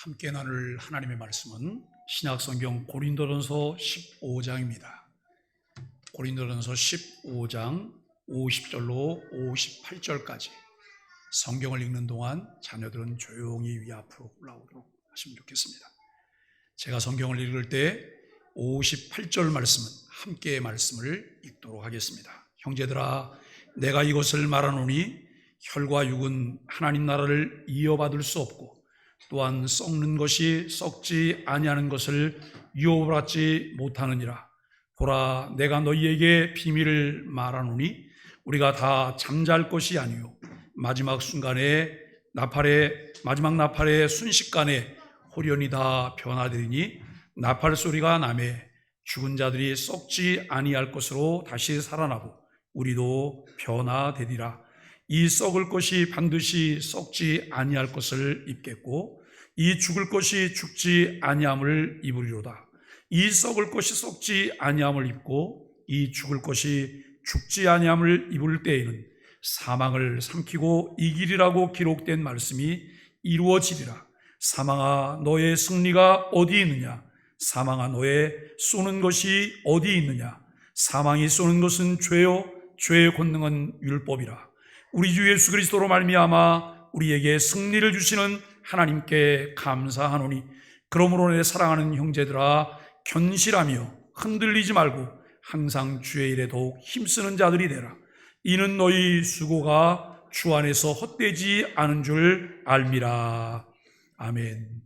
함께 나눌 하나님의 말씀은 신약성경 고린도전서 15장입니다. 고린도전서 15장 50절로 58절까지 성경을 읽는 동안 자녀들은 조용히 위 앞으로 올라오도록 하시면 좋겠습니다. 제가 성경을 읽을 때 58절 말씀은 함께의 말씀을 읽도록 하겠습니다. 형제들아, 내가 이것을 말하노니 혈과 육은 하나님 나라를 이어받을 수 없고 또한 썩는 것이 썩지 아니하는 것을 유업받지 못하느니라. 보라, 내가 너희에게 비밀을 말하노니 우리가 다 잠잘 것이 아니요 마지막 나팔의 순식간에 홀연히 다 변화되리니 나팔 소리가 나매 죽은 자들이 썩지 아니할 것으로 다시 살아나고 우리도 변화되리라. 이 썩을 것이 반드시 썩지 아니할 것을 입겠고 이 죽을 것이 죽지 아니함을 입으리로다. 이 썩을 것이 썩지 아니함을 입고 이 죽을 것이 죽지 아니함을 입을 때에는 사망을 삼키고 이기리라고 기록된 말씀이 이루어지리라. 사망아, 너의 승리가 어디 있느냐? 사망아, 너의 쏘는 것이 어디 있느냐? 사망이 쏘는 것은 죄요, 죄의 권능은 율법이라. 우리 주 예수 그리스도로 말미암아 우리에게 승리를 주시는 하나님께 감사하노니, 그러므로 내 사랑하는 형제들아, 견실하며 흔들리지 말고 항상 주의 일에 더욱 힘쓰는 자들이 되라. 이는 너희 수고가 주 안에서 헛되지 않은 줄 알미라. 아멘.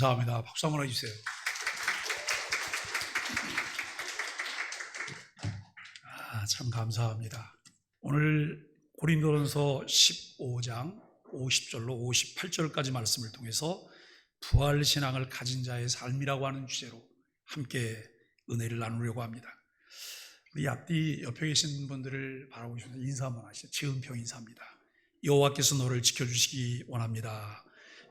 감사합니다. 박수 한번 해주세요. 참 감사합니다. 오늘 고린도전서 15장 50절로 58절까지 말씀을 통해서 부활신앙을 가진 자의 삶이라고 하는 주제로 함께 은혜를 나누려고 합니다. 우리 앞뒤 옆에 계신 분들을 바라보시면서 인사 한번 하시죠. 지은평 인사합니다. 여호와께서 너를 지켜주시기 원합니다.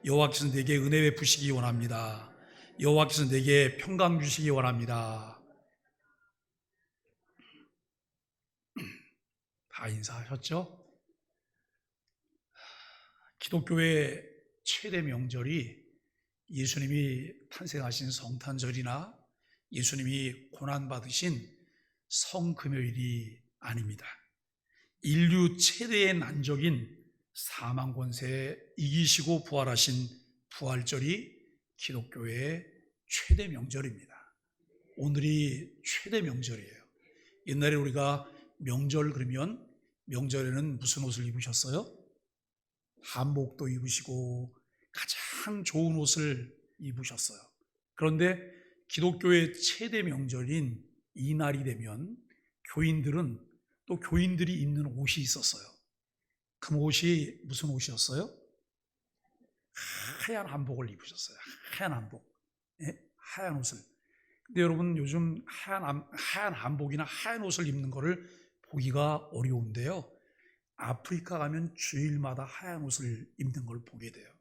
여호와께서 내게 은혜 베푸시기 원합니다. 여호와께서 내게 평강 주시기 원합니다. 다 인사하셨죠? 기독교의 최대 명절이 예수님이 탄생하신 성탄절이나 예수님이 고난받으신 성금요일이 아닙니다. 인류 최대의 난적인 사망 권세에 이기시고 부활하신 부활절이 기독교의 최대 명절입니다. 오늘이 최대 명절이에요. 옛날에 우리가 명절 그러면 명절에는 무슨 옷을 입으셨어요? 한복도 입으시고 가장 좋은 옷을 입으셨어요. 그런데 기독교의 최대 명절인 이날이 되면 교인들은 또 교인들이 입는 옷이 있었어요. 그 옷이 무슨 옷이었어요? 하얀 한복을 입으셨어요. 하얀 한복. 예? 하얀 옷을. 근데 여러분 요즘 하얀 한복이나 하얀 옷을 입는 거를 보기가 어려운데요. 아프리카 가면 주일마다 하얀 옷을 입는 걸 보게 돼요.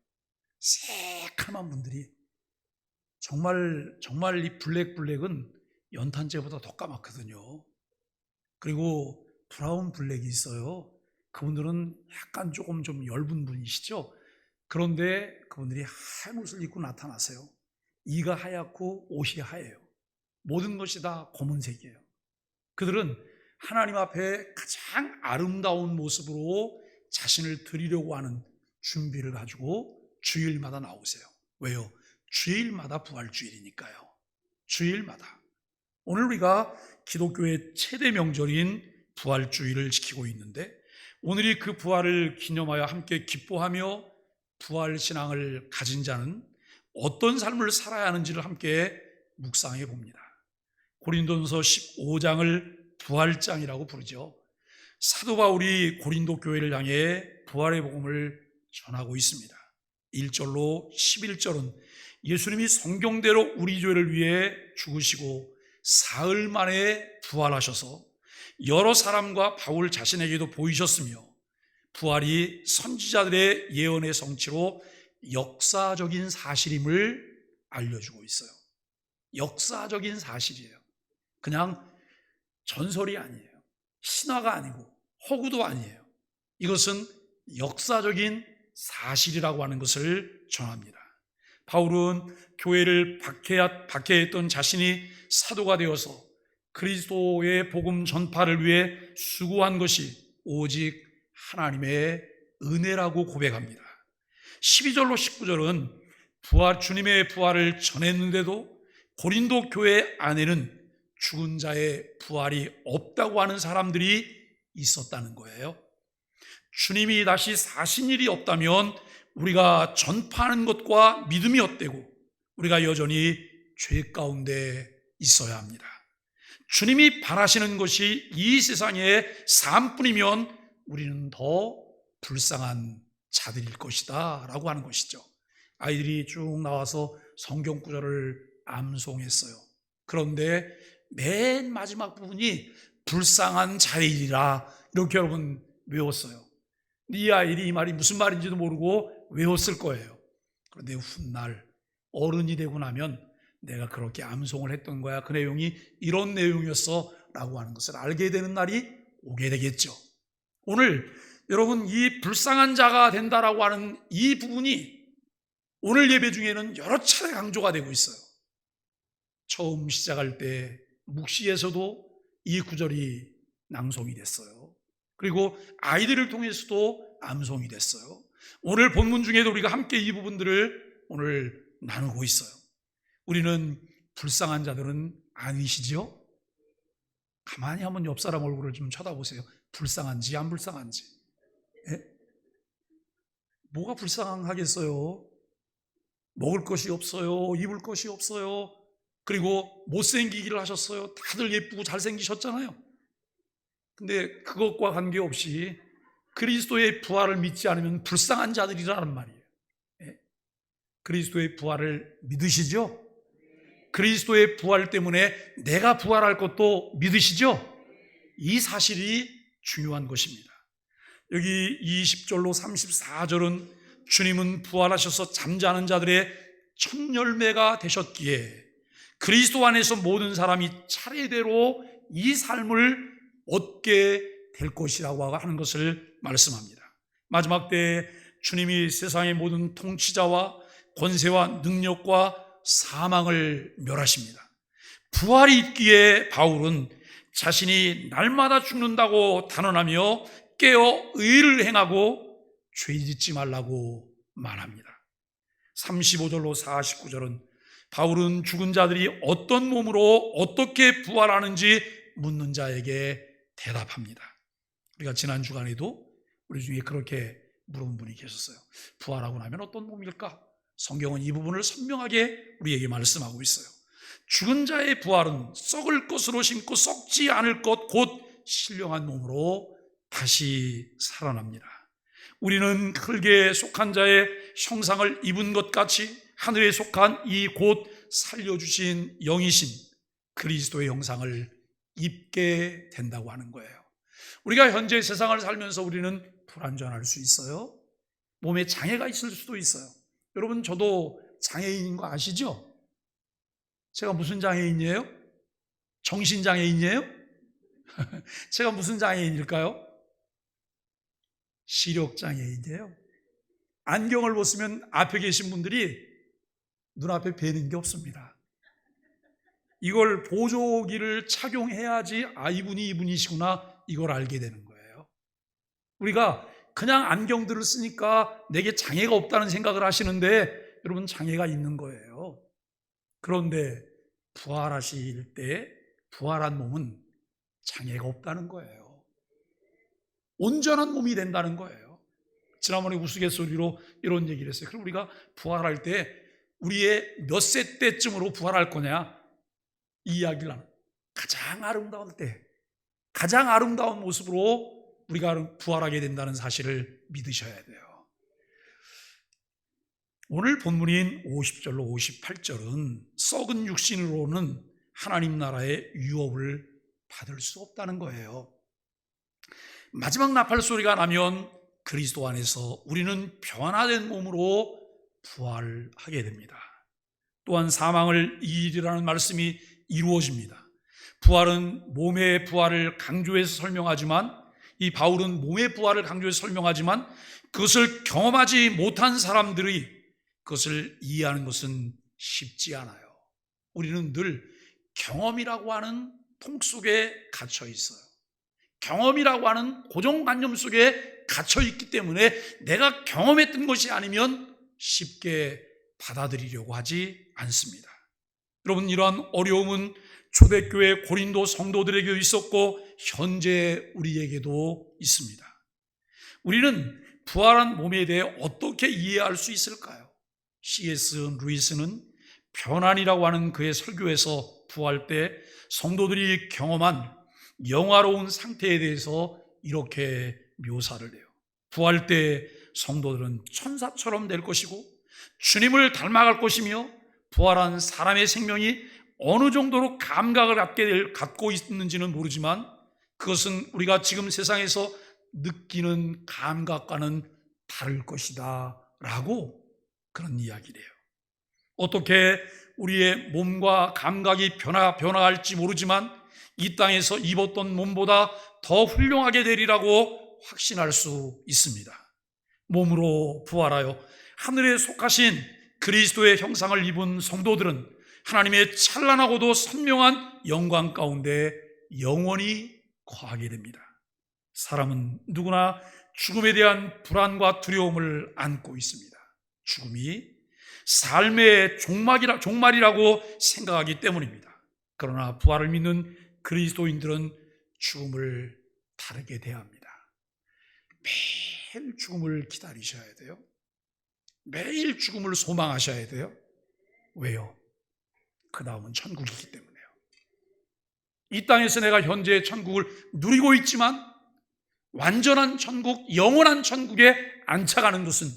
새카만 분들이 정말 이 블랙은 연탄재보다 더 까맣거든요. 그리고 브라운 블랙이 있어요. 그분들은 약간 조금 좀 엷은 분이시죠. 그런데 그분들이 하얀 옷을 입고 나타나세요. 이가 하얗고 옷이 하얘요. 모든 것이 다 검은색이에요. 그들은 하나님 앞에 가장 아름다운 모습으로 자신을 드리려고 하는 준비를 가지고 주일마다 나오세요. 왜요? 주일마다 부활주일이니까요. 주일마다. 오늘 우리가 기독교의 최대 명절인 부활주일을 지키고 있는데 오늘이 그 부활을 기념하여 함께 기뻐하며 부활신앙을 가진 자는 어떤 삶을 살아야 하는지를 함께 묵상해 봅니다. 고린도전서 15장을 부활장이라고 부르죠. 사도 바울이 고린도 교회를 향해 부활의 복음을 전하고 있습니다. 1절로 11절은 예수님이 성경대로 우리 죄를 위해 죽으시고 사흘 만에 부활하셔서 여러 사람과 바울 자신에게도 보이셨으며 부활이 선지자들의 예언의 성취로 역사적인 사실임을 알려주고 있어요. 역사적인 사실이에요. 그냥 전설이 아니에요. 신화가 아니고 허구도 아니에요. 이것은 역사적인 사실이라고 하는 것을 전합니다. 바울은 교회를 박해했던 자신이 사도가 되어서 그리스도의 복음 전파를 위해 수고한 것이 오직 하나님의 은혜라고 고백합니다. 12절로 19절은 주님의 부활을 전했는데도 고린도 교회 안에는 죽은 자의 부활이 없다고 하는 사람들이 있었다는 거예요. 주님이 다시 사신 일이 없다면 우리가 전파하는 것과 믿음이 헛되고 우리가 여전히 죄 가운데 있어야 합니다. 주님이 바라시는 것이 이 세상의 삶뿐이면 우리는 더 불쌍한 자들일 것이다 라고 하는 것이죠. 아이들이 쭉 나와서 성경 구절을 암송했어요. 그런데 맨 마지막 부분이 불쌍한 자이리라 이렇게 여러분 외웠어요. 이 아이들이 이 말이 무슨 말인지도 모르고 외웠을 거예요. 그런데 훗날 어른이 되고 나면 내가 그렇게 암송을 했던 거야. 그 내용이 이런 내용이었어 라고 하는 것을 알게 되는 날이 오게 되겠죠. 오늘 여러분 이 불쌍한 자가 된다라고 하는 이 부분이 오늘 예배 중에는 여러 차례 강조가 되고 있어요. 처음 시작할 때 묵시에서도 이 구절이 낭송이 됐어요. 그리고 아이들을 통해서도 암송이 됐어요. 오늘 본문 중에도 우리가 함께 이 부분들을 오늘 나누고 있어요. 우리는 불쌍한 자들은 아니시죠? 가만히 한번 옆 사람 얼굴을 좀 쳐다보세요. 불쌍한지 안 불쌍한지. 예? 뭐가 불쌍하겠어요? 먹을 것이 없어요. 입을 것이 없어요. 그리고 못생기기를 하셨어요. 다들 예쁘고 잘생기셨잖아요. 근데 그것과 관계없이 그리스도의 부활을 믿지 않으면 불쌍한 자들이라는 말이에요. 예? 그리스도의 부활을 믿으시죠? 그리스도의 부활 때문에 내가 부활할 것도 믿으시죠? 이 사실이 중요한 것입니다. 여기 20절로 34절은 주님은 부활하셔서 잠자는 자들의 첫 열매가 되셨기에 그리스도 안에서 모든 사람이 차례대로 이 삶을 얻게 될 것이라고 하는 것을 말씀합니다. 마지막 때에 주님이 세상의 모든 통치자와 권세와 능력과 사망을 멸하십니다. 부활이 있기에 바울은 자신이 날마다 죽는다고 단언하며 깨어 의를 행하고 죄 짓지 말라고 말합니다. 35절로 49절은 바울은 죽은 자들이 어떤 몸으로 어떻게 부활하는지 묻는 자에게 대답합니다. 우리가 지난 주간에도 우리 중에 그렇게 물어본 분이 계셨어요. 부활하고 나면 어떤 몸일까? 성경은 이 부분을 선명하게 우리에게 말씀하고 있어요. 죽은 자의 부활은 썩을 것으로 심고 썩지 않을 것 곧 신령한 몸으로 다시 살아납니다. 우리는 흙에 속한 자의 형상을 입은 것 같이 하늘에 속한 이 곧 살려주신 영이신 그리스도의 형상을 입게 된다고 하는 거예요. 우리가 현재 세상을 살면서 우리는 불완전할 수 있어요. 몸에 장애가 있을 수도 있어요. 여러분, 저도 장애인인 거 아시죠? 제가 무슨 장애인이에요? 정신장애인이에요? 제가 무슨 장애인일까요? 시력장애인이에요. 안경을 벗으면 앞에 계신 분들이 눈앞에 뵈는 게 없습니다. 이걸 보조기를 착용해야지 이분이시구나 이걸 알게 되는 거예요. 우리가 그냥 안경들을 쓰니까 내게 장애가 없다는 생각을 하시는데 여러분, 장애가 있는 거예요. 그런데 부활하실 때 부활한 몸은 장애가 없다는 거예요. 온전한 몸이 된다는 거예요. 지난번에 우스갯소리로 이런 얘기를 했어요. 그럼 우리가 부활할 때 우리의 몇 세 때쯤으로 부활할 거냐, 이 이야기를 하는, 가장 아름다운 때, 가장 아름다운 모습으로 우리가 부활하게 된다는 사실을 믿으셔야 돼요. 오늘 본문인 50절로 58절은 썩은 육신으로는 하나님 나라의 유업을 받을 수 없다는 거예요. 마지막 나팔 소리가 나면 그리스도 안에서 우리는 변화된 몸으로 부활하게 됩니다. 또한 사망을 이기리라는 말씀이 이루어집니다. 부활은 몸의 부활을 강조해서 설명하지만, 이 바울은 몸의 부활을 강조해서 설명하지만 그것을 경험하지 못한 사람들이 그것을 이해하는 것은 쉽지 않아요. 우리는 늘 경험이라고 하는 통 속에 갇혀 있어요. 경험이라고 하는 고정관념 속에 갇혀 있기 때문에 내가 경험했던 것이 아니면 쉽게 받아들이려고 하지 않습니다. 여러분, 이러한 어려움은 초대교회 고린도 성도들에게 있었고 현재 우리에게도 있습니다. 우리는 부활한 몸에 대해 어떻게 이해할 수 있을까요? C.S. 루이스는 변환이라고 하는 그의 설교에서 부활 때 성도들이 경험한 영화로운 상태에 대해서 이렇게 묘사를 해요. 부활 때 성도들은 천사처럼 될 것이고 주님을 닮아갈 것이며, 부활한 사람의 생명이 어느 정도로 감각을 갖고 있는지는 모르지만 그것은 우리가 지금 세상에서 느끼는 감각과는 다를 것이다 라고 그런 이야기를 해요. 어떻게 우리의 몸과 감각이 변화할지 모르지만 이 땅에서 입었던 몸보다 더 훌륭하게 되리라고 확신할 수 있습니다. 몸으로 부활하여 하늘에 속하신 그리스도의 형상을 입은 성도들은 하나님의 찬란하고도 선명한 영광 가운데 영원히 거하게 됩니다. 사람은 누구나 죽음에 대한 불안과 두려움을 안고 있습니다. 죽음이 삶의 종말이라고 생각하기 때문입니다. 그러나 부활을 믿는 그리스도인들은 죽음을 다르게 대합니다. 매일 죽음을 기다리셔야 돼요. 매일 죽음을 소망하셔야 돼요. 왜요? 그 다음은 천국이기 때문에요. 이 땅에서 내가 현재 천국을 누리고 있지만 완전한 천국, 영원한 천국에 안착하는 것은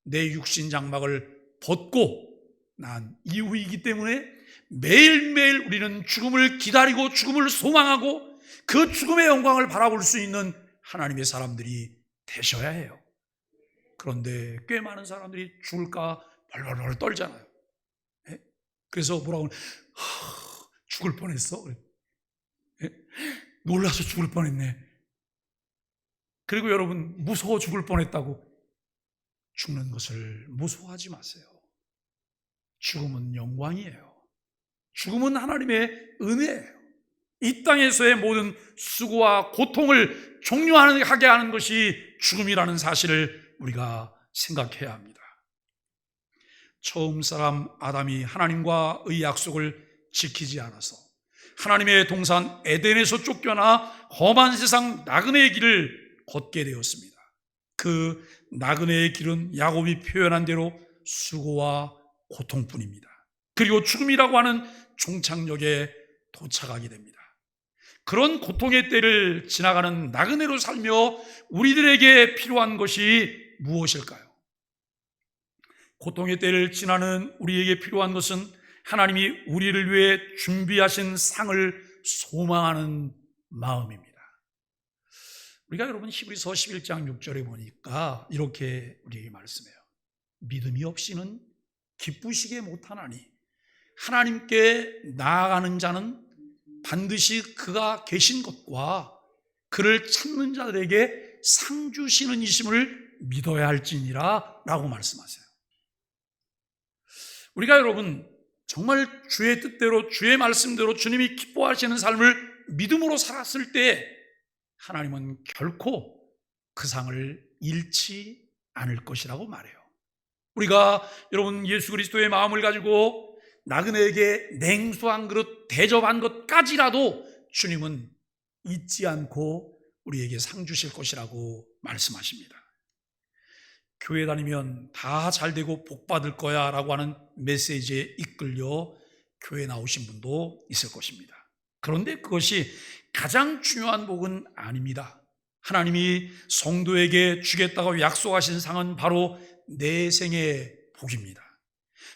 내 육신 장막을 벗고 난 이후이기 때문에 매일매일 우리는 죽음을 기다리고 죽음을 소망하고 그 죽음의 영광을 바라볼 수 있는 하나님의 사람들이 되셔야 해요. 그런데 꽤 많은 사람들이 죽을까 벌벌벌 떨잖아요. 그래서 뭐라고 하면 죽을 뻔했어. 놀라서 죽을 뻔했네. 그리고 여러분, 무서워 죽을 뻔했다고 죽는 것을 무서워하지 마세요. 죽음은 영광이에요. 죽음은 하나님의 은혜예요. 이 땅에서의 모든 수고와 고통을 종료하게 하는 것이 죽음이라는 사실을 우리가 생각해야 합니다. 처음 사람 아담이 하나님과의 약속을 지키지 않아서 하나님의 동산 에덴에서 쫓겨나 험한 세상 나그네의 길을 걷게 되었습니다. 그 나그네의 길은 야곱이 표현한 대로 수고와 고통뿐입니다. 그리고 죽음이라고 하는 종착역에 도착하게 됩니다. 그런 고통의 때를 지나가는 나그네로 살며 우리들에게 필요한 것이 무엇일까요? 고통의 때를 지나는 우리에게 필요한 것은 하나님이 우리를 위해 준비하신 상을 소망하는 마음입니다. 우리가 여러분 히브리서 11장 6절에 보니까 이렇게 우리에게 말씀해요. 믿음이 없이는 기쁘시게 못하나니 하나님께 나아가는 자는 반드시 그가 계신 것과 그를 찾는 자들에게 상 주시는 이심을 믿어야 할지니라 라고 말씀하세요. 우리가 여러분 정말 주의 뜻대로 주의 말씀대로 주님이 기뻐하시는 삶을 믿음으로 살았을 때 하나님은 결코 그 상을 잃지 않을 것이라고 말해요. 우리가 여러분 예수 그리스도의 마음을 가지고 나그네에게 냉수 한 그릇 대접한 것까지라도 주님은 잊지 않고 우리에게 상 주실 것이라고 말씀하십니다. 교회 다니면 다 잘되고 복 받을 거야 라고 하는 메시지에 이끌려 교회 나오신 분도 있을 것입니다. 그런데 그것이 가장 중요한 복은 아닙니다. 하나님이 성도에게 주겠다고 약속하신 상은 바로 내생의 복입니다.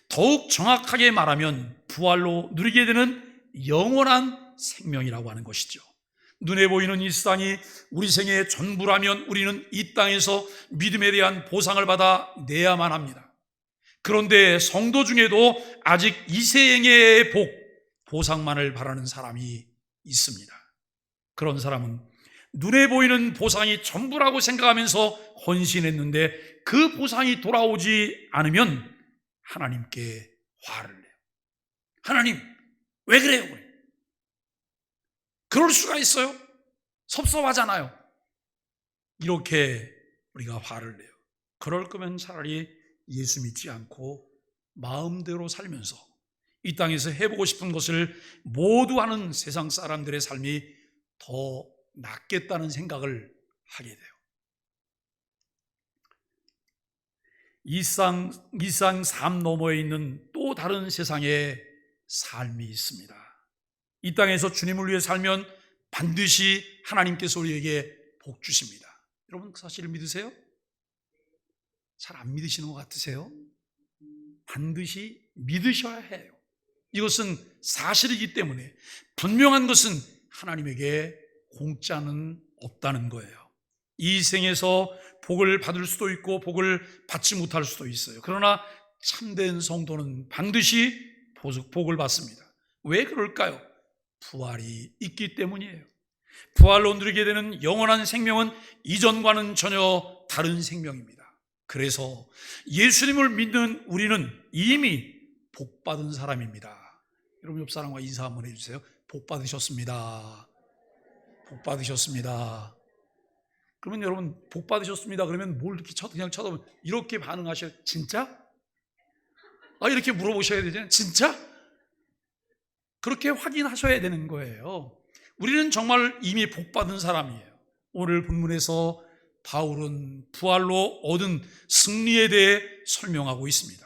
더욱 정확하게 말하면 부활로 누리게 되는 영원한 생명이라고 하는 것이죠. 눈에 보이는 이 세상이 우리 생애의 전부라면 우리는 이 땅에서 믿음에 대한 보상을 받아 내야만 합니다. 그런데 성도 중에도 아직 이 생애의 보상만을 바라는 사람이 있습니다. 그런 사람은 눈에 보이는 보상이 전부라고 생각하면서 헌신했는데 그 보상이 돌아오지 않으면 하나님께 화를 내요. 하나님, 왜 그래요? 그럴 수가 있어요? 섭섭하잖아요. 이렇게 우리가 화를 내요. 그럴 거면 차라리 예수 믿지 않고 마음대로 살면서 이 땅에서 해보고 싶은 것을 모두 하는 세상 사람들의 삶이 더 낫겠다는 생각을 하게 돼요. 이상 삶 너머에 있는 또 다른 세상의 삶이 있습니다. 이 땅에서 주님을 위해 살면 반드시 하나님께서 우리에게 복 주십니다. 여러분 그 사실을 믿으세요? 잘 안 믿으시는 것 같으세요? 반드시 믿으셔야 해요. 이것은 사실이기 때문에 분명한 것은 하나님에게 공짜는 없다는 거예요. 이 생에서 복을 받을 수도 있고 복을 받지 못할 수도 있어요. 그러나 참된 성도는 반드시 복을 받습니다. 왜 그럴까요? 부활이 있기 때문이에요. 부활로 누리게 되는 영원한 생명은 이전과는 전혀 다른 생명입니다. 그래서 예수님을 믿는 우리는 이미 복받은 사람입니다. 여러분 옆 사람과 인사 한번 해주세요. 복 받으셨습니다. 복 받으셨습니다. 그러면 여러분 복 받으셨습니다. 그러면 뭘 이렇게 그냥 쳐다보면 이렇게 반응하셔요. 진짜? 이렇게 물어보셔야 되잖아요. 진짜? 그렇게 확인하셔야 되는 거예요. 우리는 정말 이미 복 받은 사람이에요. 오늘 본문에서 바울은 부활로 얻은 승리에 대해 설명하고 있습니다.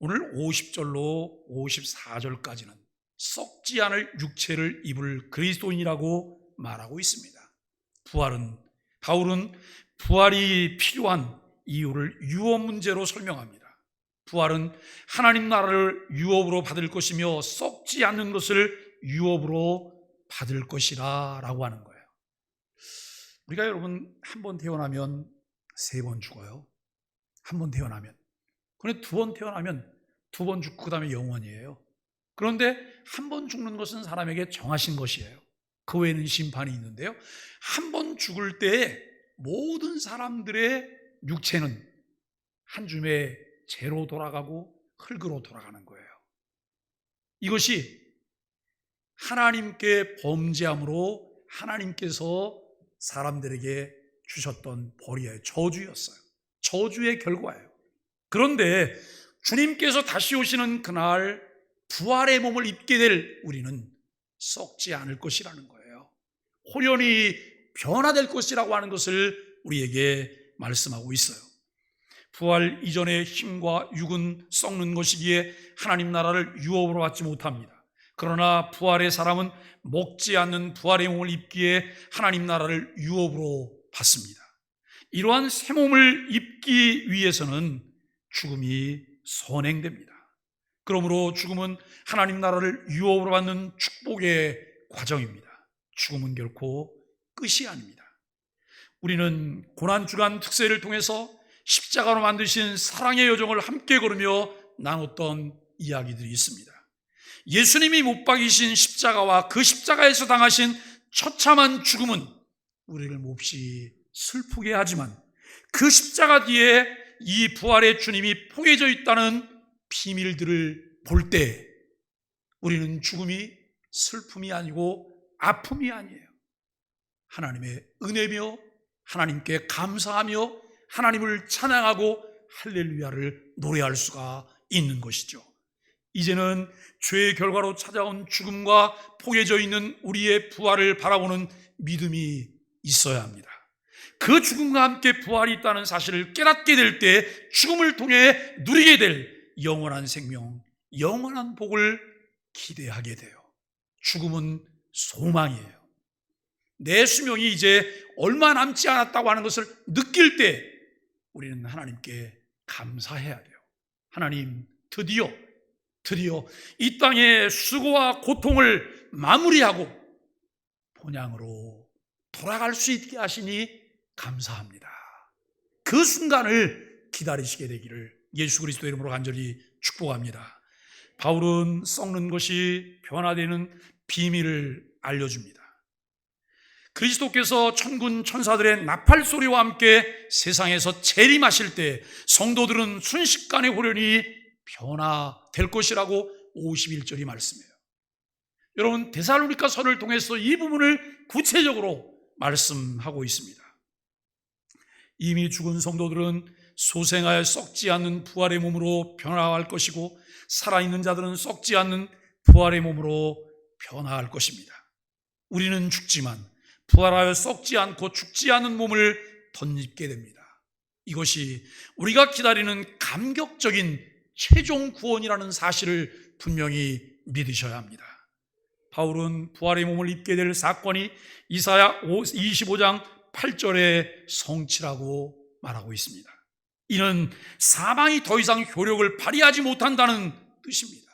오늘 50절로 54절까지는 썩지 않을 육체를 입을 그리스도인이라고 말하고 있습니다. 바울은 부활이 필요한 이유를 유업 문제로 설명합니다. 부활은 하나님 나라를 유업으로 받을 것이며 썩지 않는 것을 유업으로 받을 것이라 라고 하는 거예요. 우리가 여러분 한 번 태어나면 3번 죽어요. 한 번 태어나면. 그런데 2번 태어나면 2번 죽고 그 다음에 영원이에요. 그런데 한 번 죽는 것은 사람에게 정하신 것이에요. 그 외에는 심판이 있는데요, 한 번 죽을 때에 모든 사람들의 육체는 한 줌에 재로 돌아가고 흙으로 돌아가는 거예요. 이것이 하나님께 범죄함으로 하나님께서 사람들에게 주셨던 벌이에요. 저주였어요. 저주의 결과예요. 그런데 주님께서 다시 오시는 그날 부활의 몸을 입게 될 우리는 썩지 않을 것이라는 거예요. 호련히 변화될 것이라고 하는 것을 우리에게 말씀하고 있어요. 부활 이전의 힘과 육은 썩는 것이기에 하나님 나라를 유업으로 받지 못합니다. 그러나 부활의 사람은 먹지 않는 부활의 몸을 입기에 하나님 나라를 유업으로 받습니다. 이러한 새 몸을 입기 위해서는 죽음이 선행됩니다. 그러므로 죽음은 하나님 나라를 유업으로 받는 축복의 과정입니다. 죽음은 결코 끝이 아닙니다. 우리는 고난주간 특세를 통해서 십자가로 만드신 사랑의 여정을 함께 걸으며 나눴던 이야기들이 있습니다. 예수님이 못 박이신 십자가와 그 십자가에서 당하신 처참한 죽음은 우리를 몹시 슬프게 하지만 그 십자가 뒤에 이 부활의 주님이 포개져 있다는 비밀들을 볼 때 우리는 죽음이 슬픔이 아니고 아픔이 아니에요. 하나님의 은혜며 하나님께 감사하며 하나님을 찬양하고 할렐루야를 노래할 수가 있는 것이죠. 이제는 죄의 결과로 찾아온 죽음과 포개져 있는 우리의 부활을 바라보는 믿음이 있어야 합니다. 그 죽음과 함께 부활이 있다는 사실을 깨닫게 될 때 죽음을 통해 누리게 될 영원한 생명, 영원한 복을 기대하게 돼요. 죽음은 소망이에요. 내 수명이 이제 얼마 남지 않았다고 하는 것을 느낄 때 우리는 하나님께 감사해야 돼요. 하나님, 드디어 이 땅의 수고와 고통을 마무리하고 본향으로 돌아갈 수 있게 하시니 감사합니다. 그 순간을 기다리시게 되기를 예수 그리스도 이름으로 간절히 축복합니다. 바울은 썩는 것이 변화되는 비밀을 알려줍니다. 그리스도께서 천군 천사들의 나팔 소리와 함께 세상에서 재림하실 때 성도들은 순식간에 호련히 변화될 것이라고 51절이 말씀해요. 여러분, 데살로니가서를 통해서 이 부분을 구체적으로 말씀하고 있습니다. 이미 죽은 성도들은 소생하여 썩지 않는 부활의 몸으로 변화할 것이고 살아있는 자들은 썩지 않는 부활의 몸으로 변화할 것입니다. 우리는 죽지만 부활하여 썩지 않고 죽지 않은 몸을 덧입게 됩니다. 이것이 우리가 기다리는 감격적인 최종 구원이라는 사실을 분명히 믿으셔야 합니다. 바울은 부활의 몸을 입게 될 사건이 이사야 25장 8절의 성취라고 말하고 있습니다. 이는 사망이 더 이상 효력을 발휘하지 못한다는 뜻입니다.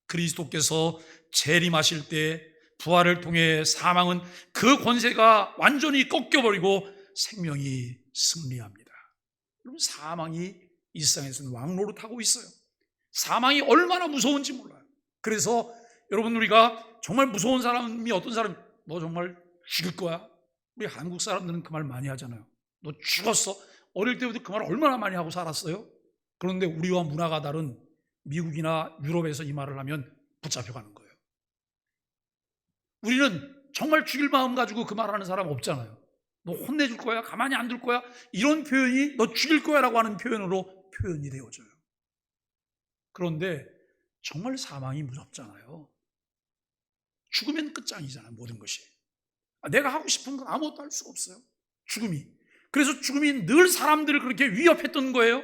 그리스도께서 재림하실 때 부활을 통해 사망은 그 권세가 완전히 꺾여버리고 생명이 승리합니다. 여러분, 사망이 이 세상에서는 왕노릇하고 있어요. 사망이 얼마나 무서운지 몰라요. 그래서 여러분, 우리가 정말 무서운 사람이 어떤 사람, 너 정말 죽을 거야. 우리 한국 사람들은 그 말 많이 하잖아요. 너 죽었어. 어릴 때부터 그 말 얼마나 많이 하고 살았어요. 그런데 우리와 문화가 다른 미국이나 유럽에서 이 말을 하면 붙잡혀가는 거예요. 우리는 정말 죽일 마음 가지고 그 말하는 사람 없잖아요. 너 혼내줄 거야? 가만히 안 둘 거야? 이런 표현이 너 죽일 거야 라고 하는 표현으로 표현이 되어져요. 그런데 정말 사망이 무섭잖아요. 죽으면 끝장이잖아요. 모든 것이. 내가 하고 싶은 건 아무것도 할 수가 없어요. 죽음이. 그래서 죽음이 늘 사람들을 그렇게 위협했던 거예요.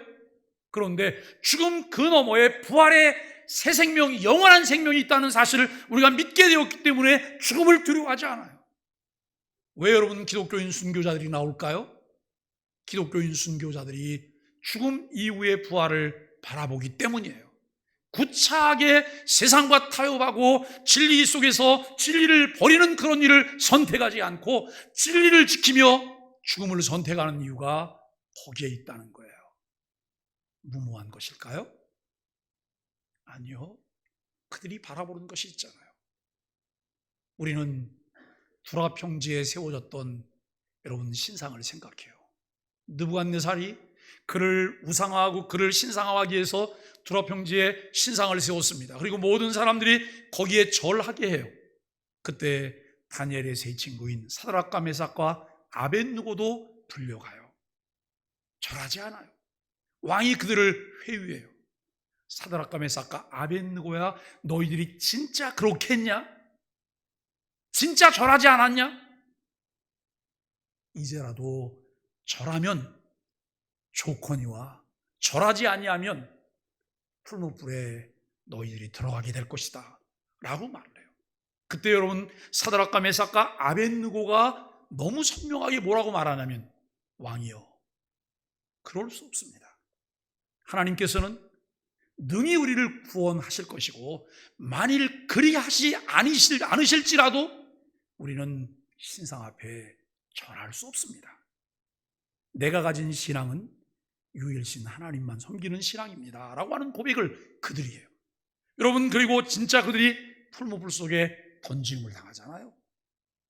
그런데 죽음 그 너머에 부활의 새 생명, 영원한 생명이 있다는 사실을 우리가 믿게 되었기 때문에 죽음을 두려워하지 않아요. 왜 여러분 기독교인 순교자들이 나올까요? 기독교인 순교자들이 죽음 이후의 부활을 바라보기 때문이에요. 구차하게 세상과 타협하고 진리 속에서 진리를 버리는 그런 일을 선택하지 않고 진리를 지키며 죽음을 선택하는 이유가 거기에 있다는 거예요. 무모한 것일까요? 아니요. 그들이 바라보는 것이 있잖아요. 우리는 두라평지에 세워졌던 여러분 신상을 생각해요. 느부갓네살이 그를 우상화하고 그를 신상화하기 위해서 두라평지에 신상을 세웠습니다. 그리고 모든 사람들이 거기에 절하게 해요. 그때 다니엘의 세 친구인 사드락과 메삭과 아벳느고도 불려가요. 절하지 않아요. 왕이 그들을 회유해요. 사드락과 메삭과 아벳느고야, 너희들이 진짜 그렇게 했냐? 진짜 절하지 않았냐? 이제라도 절하면 좋거니와 절하지 아니하면 풀무불에 너희들이 들어가게 될 것이다 라고 말을 해요. 그때 여러분 사드락과 메삭과 아벳느고가 너무 선명하게 뭐라고 말하냐면, 왕이여, 그럴 수 없습니다. 하나님께서는 능히 우리를 구원하실 것이고 만일 그리하시 않으실지라도 우리는 신상 앞에 절할 수 없습니다. 내가 가진 신앙은 유일신 하나님만 섬기는 신앙입니다 라고 하는 고백을 그들이 해요. 여러분, 그리고 진짜 그들이 풀무불 속에 던짐을 당하잖아요.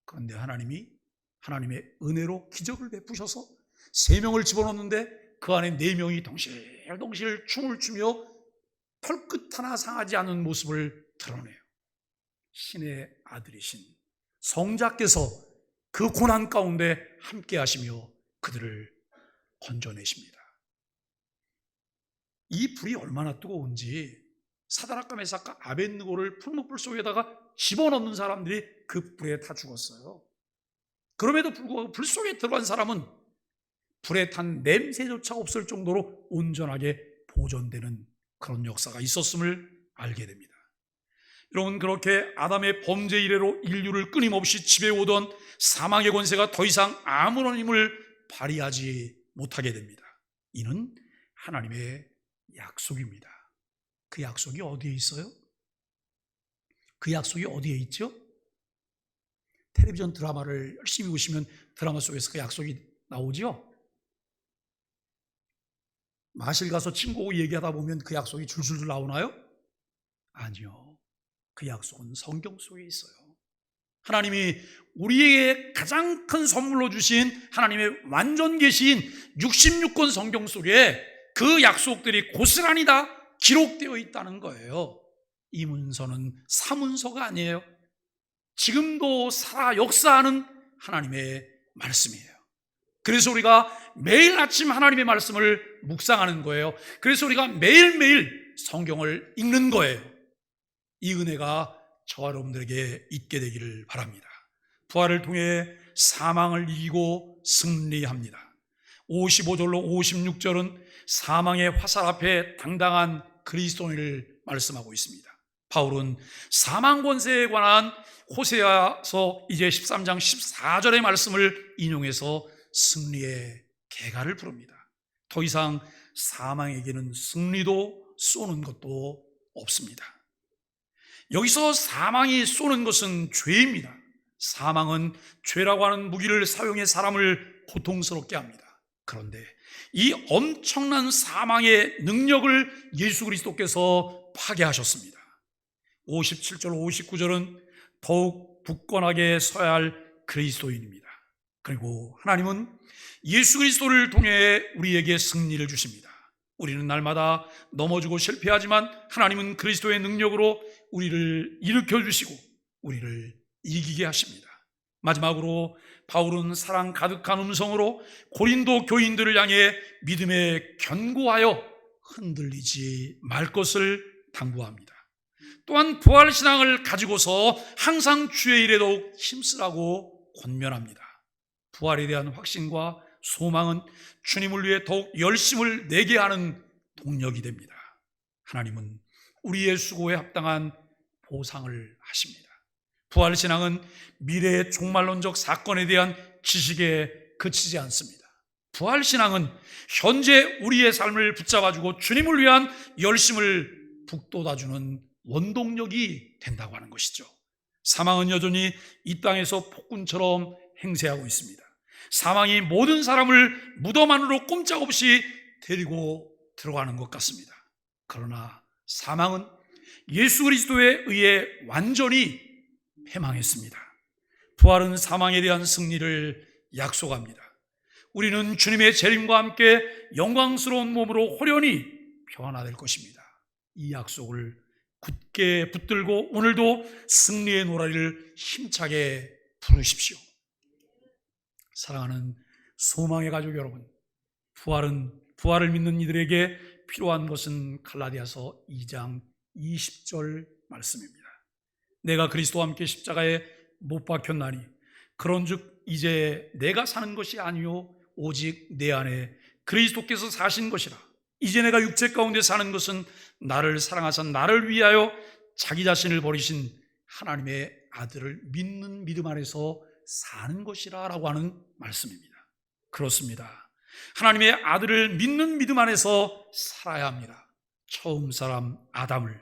그런데 하나님의 은혜로 기적을 베푸셔서 3명을 집어넣는데 그 안에 4명이 동실동실 춤을 추며 털끝 하나 상하지 않은 모습을 드러내요. 신의 아들이신 성자께서 그 고난 가운데 함께 하시며 그들을 건져내십니다. 이 불이 얼마나 뜨거운지 사드락과 메삭과 아벳느고를 풀무불 속에다가 집어넣는 사람들이 그 불에 타 죽었어요. 그럼에도 불구하고 불 속에 들어간 사람은 불에 탄 냄새조차 없을 정도로 온전하게 보존되는 그런 역사가 있었음을 알게 됩니다. 여러분, 그렇게 아담의 범죄 이래로 인류를 끊임없이 지배오던 사망의 권세가 더 이상 아무런 힘을 발휘하지 못하게 됩니다. 이는 하나님의 약속입니다. 그 약속이 어디에 있어요? 그 약속이 어디에 있죠? 텔레비전 드라마를 열심히 보시면 드라마 속에서 그 약속이 나오죠? 마실 가서 친구하고 얘기하다 보면 그 약속이 줄줄줄 나오나요? 아니요. 그 약속은 성경 속에 있어요. 하나님이 우리에게 가장 큰 선물로 주신 하나님의 완전 계시인 66권 성경 속에 그 약속들이 고스란히 다 기록되어 있다는 거예요. 이 문서는 사문서가 아니에요. 지금도 살아 역사하는 하나님의 말씀이에요. 그래서 우리가 매일 아침 하나님의 말씀을 묵상하는 거예요. 그래서 우리가 매일매일 성경을 읽는 거예요. 이 은혜가 저와 여러분들에게 있게 되기를 바랍니다. 부활을 통해 사망을 이기고 승리합니다. 55절로 56절은 사망의 화살 앞에 당당한 그리스도인을 말씀하고 있습니다. 바울은 사망 권세에 관한 호세아서 이제 13장 14절의 말씀을 인용해서 승리의 계가를 부릅니다. 더 이상 사망에게는 승리도 쏘는 것도 없습니다. 여기서 사망이 쏘는 것은 죄입니다. 사망은 죄라고 하는 무기를 사용해 사람을 고통스럽게 합니다. 그런데 이 엄청난 사망의 능력을 예수 그리스도께서 파괴하셨습니다. 57절, 59절은 더욱 굳건하게 서야 할 그리스도인입니다. 그리고 하나님은 예수 그리스도를 통해 우리에게 승리를 주십니다. 우리는 날마다 넘어지고 실패하지만 하나님은 그리스도의 능력으로 우리를 일으켜 주시고 우리를 이기게 하십니다. 마지막으로 바울은 사랑 가득한 음성으로 고린도 교인들을 향해 믿음에 견고하여 흔들리지 말 것을 당부합니다. 또한 부활신앙을 가지고서 항상 주의 일에 더욱 힘쓰라고 권면합니다. 부활에 대한 확신과 소망은 주님을 위해 더욱 열심을 내게 하는 동력이 됩니다. 하나님은 우리의 수고에 합당한 보상을 하십니다. 부활신앙은 미래의 종말론적 사건에 대한 지식에 그치지 않습니다. 부활신앙은 현재 우리의 삶을 붙잡아주고 주님을 위한 열심을 북돋아주는 원동력이 된다고 하는 것이죠. 사망은 여전히 이 땅에서 폭군처럼 행세하고 있습니다. 사망이 모든 사람을 무덤 안으로 꼼짝없이 데리고 들어가는 것 같습니다. 그러나 사망은 예수 그리스도에 의해 완전히 패망했습니다. 부활은 사망에 대한 승리를 약속합니다. 우리는 주님의 재림과 함께 영광스러운 몸으로 호련히 변화될 것입니다. 이 약속을 굳게 붙들고 오늘도 승리의 노래를 힘차게 부르십시오. 사랑하는 소망의 가족 여러분, 부활을 믿는 이들에게 필요한 것은 갈라디아서 2장 20절 말씀입니다. 내가 그리스도와 함께 십자가에 못 박혔나니 그런즉 이제 내가 사는 것이 아니요 오직 내 안에 그리스도께서 사신 것이라. 이제 내가 육체 가운데 사는 것은 나를 사랑하사 나를 위하여 자기 자신을 버리신 하나님의 아들을 믿는 믿음 안에서 사는 것이라 라고 하는 말씀입니다. 그렇습니다. 하나님의 아들을 믿는 믿음 안에서 살아야 합니다. 처음 사람 아담을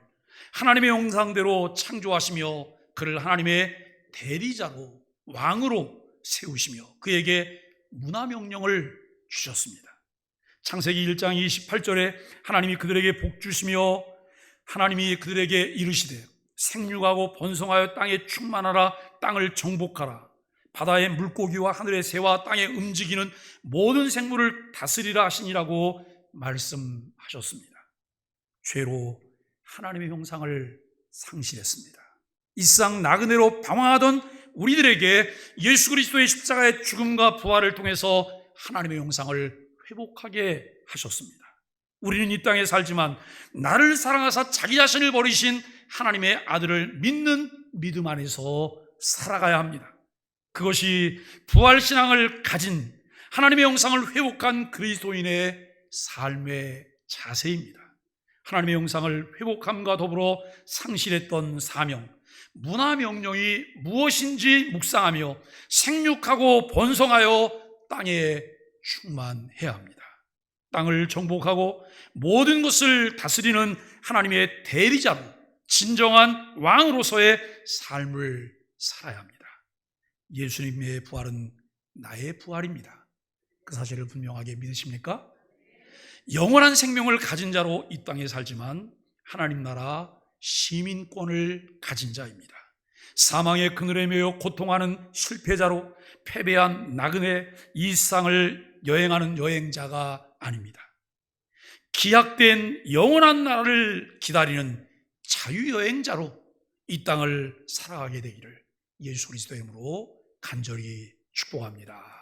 하나님의 형상대로 창조하시며 그를 하나님의 대리자로 왕으로 세우시며 그에게 문화명령을 주셨습니다. 창세기 1장 28절에 하나님이 그들에게 복 주시며 하나님이 그들에게 이르시되 생육하고 번성하여 땅에 충만하라. 땅을 정복하라. 바다의 물고기와 하늘의 새와 땅에 움직이는 모든 생물을 다스리라 하시니라고 말씀하셨습니다. 죄로 하나님의 형상을 상실했습니다. 이 세상 나그네로 방황하던 우리들에게 예수 그리스도의 십자가의 죽음과 부활을 통해서 하나님의 형상을 회복하게 하셨습니다. 우리는 이 땅에 살지만 나를 사랑하사 자기 자신을 버리신 하나님의 아들을 믿는 믿음 안에서 살아가야 합니다. 그것이 부활신앙을 가진 하나님의 형상을 회복한 그리스도인의 삶의 자세입니다. 하나님의 형상을 회복함과 더불어 상실했던 사명, 문화명령이 무엇인지 묵상하며 생육하고 번성하여 땅에 충만해야 합니다. 땅을 정복하고 모든 것을 다스리는 하나님의 대리자로 진정한 왕으로서의 삶을 살아야 합니다. 예수님의 부활은 나의 부활입니다. 그 사실을 분명하게 믿으십니까? 영원한 생명을 가진 자로 이 땅에 살지만 하나님 나라 시민권을 가진 자입니다. 사망의 그늘에 매여 고통하는 실패자로 패배한 나그네 이 세상을 여행하는 여행자가 아닙니다. 기약된 영원한 나라를 기다리는 자유여행자로 이 땅을 살아가게 되기를 예수 그리스도의 이름으로 간절히 축복합니다.